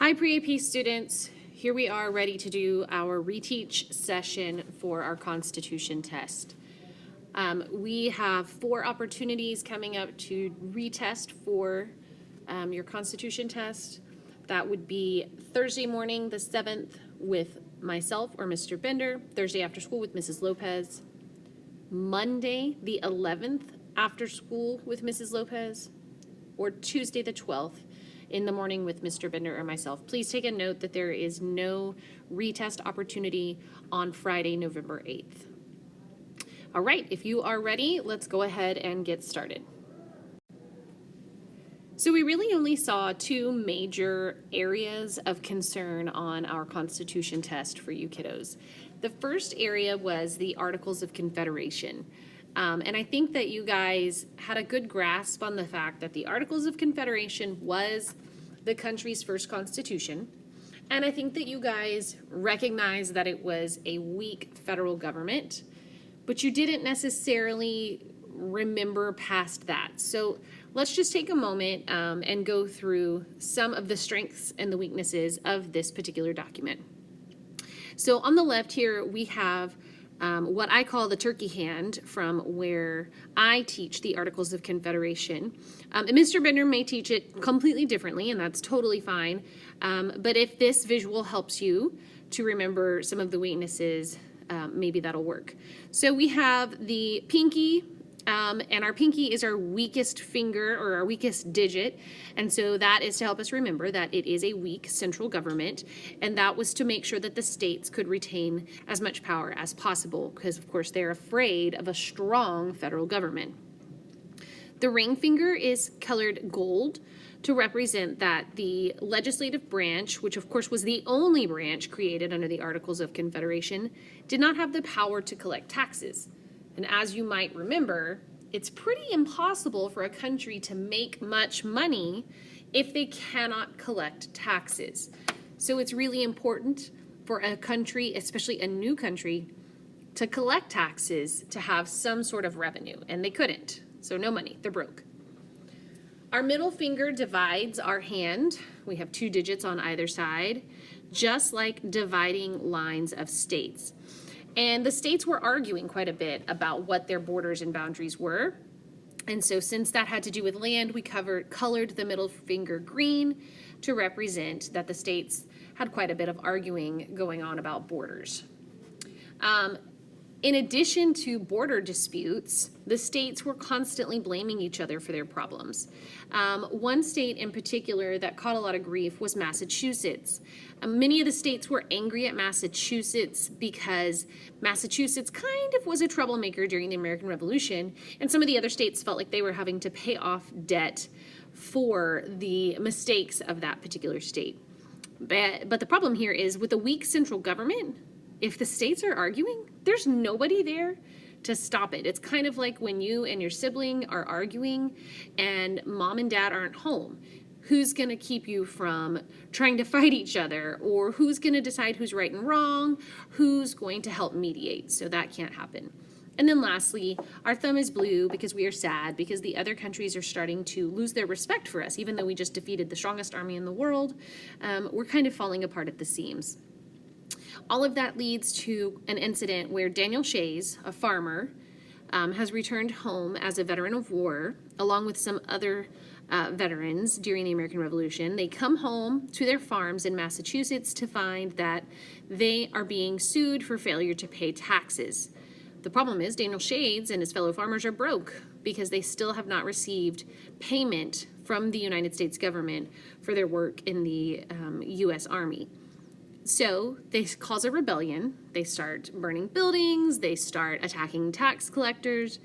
Hi pre-AP students, here we are ready to do our reteach session for our Constitution test. We have 4 opportunities coming up to retest for your Constitution test. That would be Thursday morning, the 7th, with myself or Mr. Bender, Thursday after school with Mrs. Lopez, Monday, the 11th, after school with Mrs. Lopez, or Tuesday, the 12th, in the morning with Mr. Bender or myself. Please take a note that there is no retest opportunity on Friday, November 8th. All right, if you are ready, let's go ahead and get started. So we really only saw 2 major areas of concern on our Constitution test for you kiddos. The first area was the Articles of Confederation. And I think that you guys had a good grasp on the fact that the Articles of Confederation was the country's first constitution. And I think that you guys recognized that it was a weak federal government, but you didn't necessarily remember past that. So let's just take a moment and go through some of the strengths and the weaknesses of this particular document. So on the left here, we have what I call the turkey hand from where I teach the Articles of Confederation. And Mr. Bender may teach it completely differently, and that's totally fine. But if this visual helps you to remember some of the weaknesses, maybe that'll work. So we have the pinky, and our pinky is our weakest finger or our weakest digit. And so that is to help us remember that it is a weak central government. And that was to make sure that the states could retain as much power as possible because, of course, they're afraid of a strong federal government. The ring finger is colored gold to represent that the legislative branch, which of course was the only branch created under the Articles of Confederation, did not have the power to collect taxes. And as you might remember, it's pretty impossible for a country to make much money if they cannot collect taxes. So it's really important for a country, especially a new country, to collect taxes to have some sort of revenue, and they couldn't. So no money, they're broke. Our middle finger divides our hand. We have 2 digits on either side, just like dividing lines of states. And the states were arguing quite a bit about what their borders and boundaries were. And so since that had to do with land, we colored the middle finger green to represent that the states had quite a bit of arguing going on about borders. In addition to border disputes, the states were constantly blaming each other for their problems. One state in particular that caught a lot of grief was Massachusetts. Many of the states were angry at Massachusetts because Massachusetts kind of was a troublemaker during the American Revolution, and some of the other states felt like they were having to pay off debt for the mistakes of that particular state. But the problem here is with a weak central government, if the states are arguing, there's nobody there to stop it. It's kind of like when you and your sibling are arguing and mom and dad aren't home. Who's going to keep you from trying to fight each other? Or who's going to decide who's right and wrong? Who's going to help mediate? So that can't happen. And then lastly, our thumb is blue because we are sad because the other countries are starting to lose their respect for us. Even though we just defeated the strongest army in the world, we're kind of falling apart at the seams. All of that leads to an incident where Daniel Shays, a farmer, has returned home as a veteran of war, along with some other veterans during the American Revolution. They come home to their farms in Massachusetts to find that they are being sued for failure to pay taxes. The problem is Daniel Shays and his fellow farmers are broke because they still have not received payment from the United States government for their work in the U.S. Army. So they cause a rebellion, they start burning buildings, they start attacking tax collectors,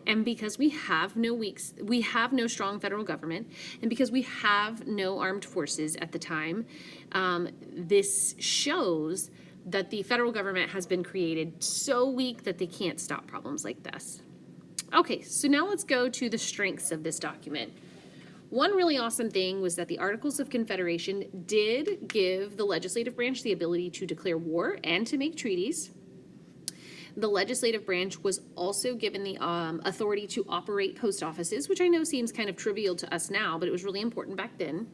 and because we have no strong federal government, and because we have no armed forces at the time, this shows that the federal government has been created so weak that they can't stop problems like this. Okay, so now let's go to the strengths of this document. One really awesome thing was that the Articles of Confederation did give the legislative branch the ability to declare war and to make treaties. The legislative branch was also given the authority to operate post offices, which I know seems kind of trivial to us now, but it was really important back then.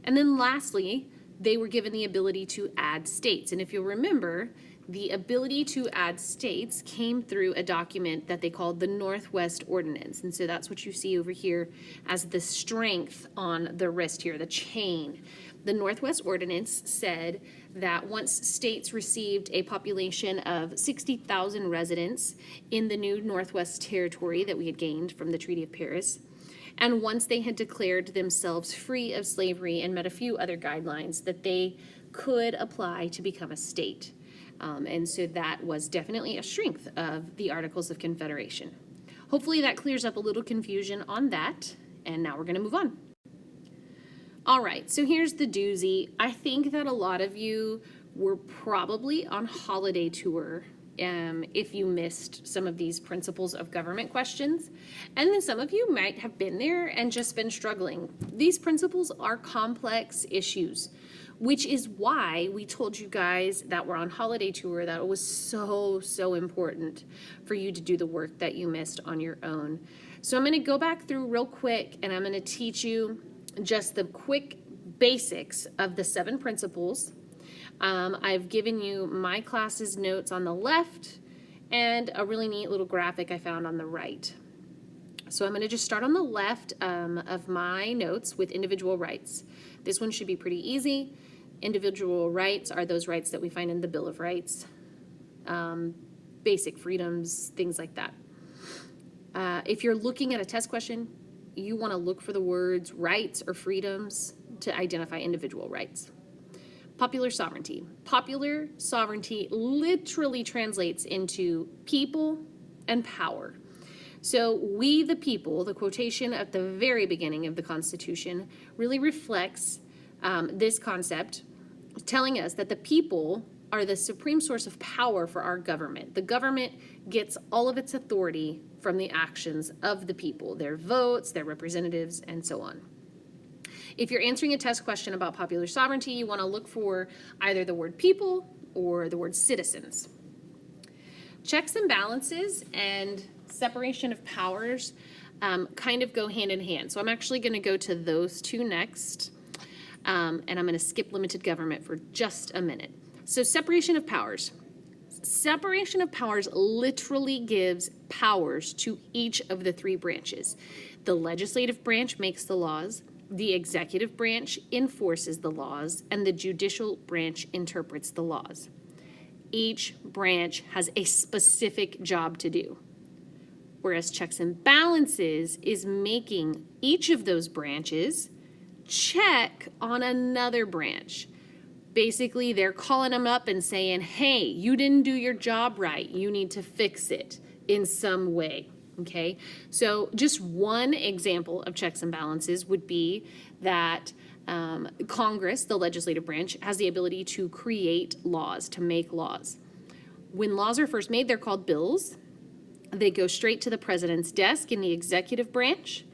And then lastly, they were given the ability to add states. And if you'll remember, the ability to add states came through a document that they called the Northwest Ordinance. And so that's what you see over here as the strength on the wrist here, the chain. The Northwest Ordinance said that once states received a population of 60,000 residents in the new Northwest Territory that we had gained from the Treaty of Paris, and once they had declared themselves free of slavery and met a few other guidelines, that they could apply to become a state. And so that was definitely a strength of the Articles of Confederation. Hopefully that clears up a little confusion on that, and now we're going to move on. All right, so here's the doozy. I think that a lot of you were probably on holiday tour if you missed some of these principles of government questions. And then some of you might have been there and just been struggling. These principles are complex issues, which is why we told you guys that we're on holiday tour that it was so important for you to do the work that you missed on your own. So I'm going to go back through real quick and I'm going to teach you just the quick basics of the 7 principles. I've given you my class's notes on the left and a really neat little graphic I found on the right. So I'm going to just start on the left of my notes with individual rights. This one should be pretty easy. Individual rights are those rights that we find in the Bill of Rights, basic freedoms, things like that. If you're looking at a test question, you want to look for the words rights or freedoms to identify individual rights. Popular sovereignty. Popular sovereignty literally translates into people and power. So we the people, the quotation at the very beginning of the Constitution, really reflects this concept, telling us that the people are the supreme source of power for our government. The government gets all of its authority from the actions of the people, their votes, their representatives, and so on. If you're answering a test question about popular sovereignty, you want to look for either the word people or the word citizens. Checks and balances and separation of powers kind of go hand in hand. So I'm actually going to go to those two next, and I'm going to skip limited government for just a minute. So separation of powers. Separation of powers literally gives powers to each of the 3 branches. The legislative branch makes the laws, the executive branch enforces the laws, and the judicial branch interprets the laws. Each branch has a specific job to do, whereas checks and balances is making each of those branches check on another branch. Basically, they're calling them up and saying, hey, you didn't do your job right. You need to fix it in some way. Okay, so just one example of checks and balances would be that Congress, the legislative branch, has the ability to create laws, to make laws. When laws are first made, they're called bills. They go straight to the president's desk in the executive branch.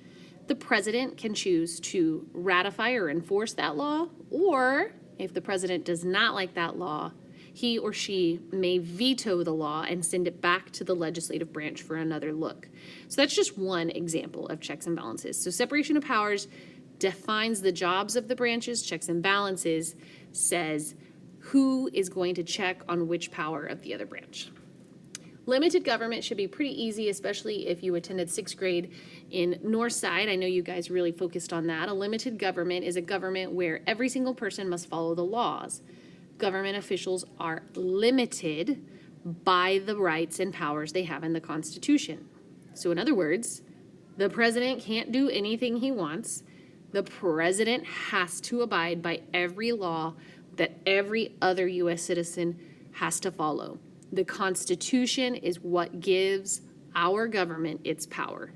The president can choose to ratify or enforce that law, or if the president does not like that law, he or she may veto the law and send it back to the legislative branch for another look. So that's just one example of checks and balances. So separation of powers defines the jobs of the branches. Checks and balances says who is going to check on which power of the other branch. Limited government should be pretty easy, especially if you attended 6th grade in Northside. I know you guys really focused on that. A limited government is a government where every single person must follow the laws. Government officials are limited by the rights and powers they have in the Constitution. So in other words, the president can't do anything he wants. The president has to abide by every law that every other U.S. citizen has to follow. The Constitution is what gives our government its power.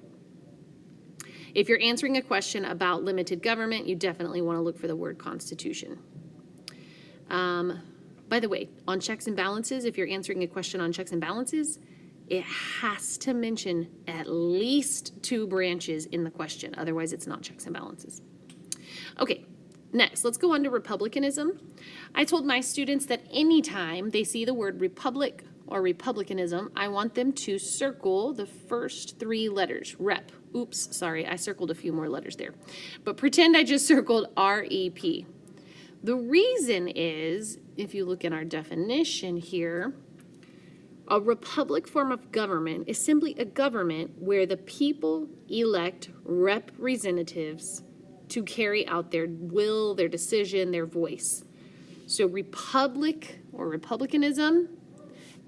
If you're answering a question about limited government, you definitely want to look for the word Constitution. By the way, on checks and balances, if you're answering a question on checks and balances, it has to mention at least 2 branches in the question. Otherwise, it's not checks and balances. Okay, next, let's go on to republicanism. I told my students that anytime they see the word republic or republicanism, I want them to circle the first three letters, rep. Oops, sorry, I circled a few more letters there. But pretend I just circled R-E-P. The reason is, if you look in our definition here, a republic form of government is simply a government where the people elect representatives to carry out their will, their decision, their voice. So republic or republicanism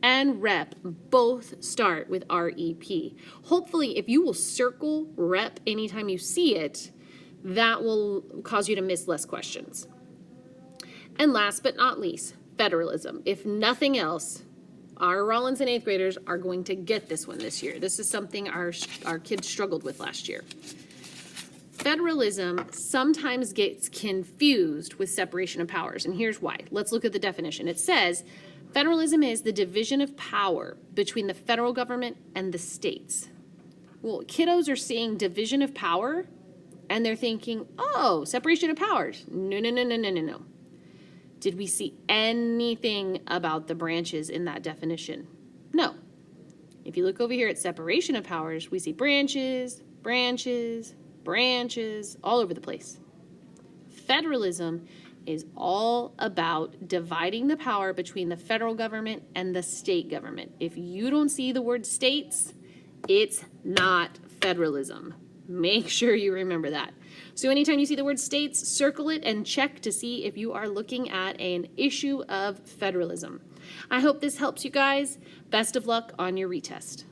and rep both start with R-E-P. Hopefully, if you will circle rep anytime you see it, that will cause you to miss less questions. And last but not least, federalism. If nothing else, our Rollins and 8th graders are going to get this one this year. This is something our kids struggled with last year. Federalism sometimes gets confused with separation of powers, and here's why. Let's look at the definition. It says, federalism is the division of power between the federal government and the states. Well, kiddos are seeing division of power, and they're thinking, oh, separation of powers. No, no, no, no, no, no, no. Did we see anything about the branches in that definition? No. If you look over here at separation of powers, we see branches, branches, branches, all over the place. Federalism is all about dividing the power between the federal government and the state government. If you don't see the word states, it's not federalism. Make sure you remember that. So anytime you see the word states, circle it and check to see if you are looking at an issue of federalism. I hope this helps you guys. Best of luck on your retest.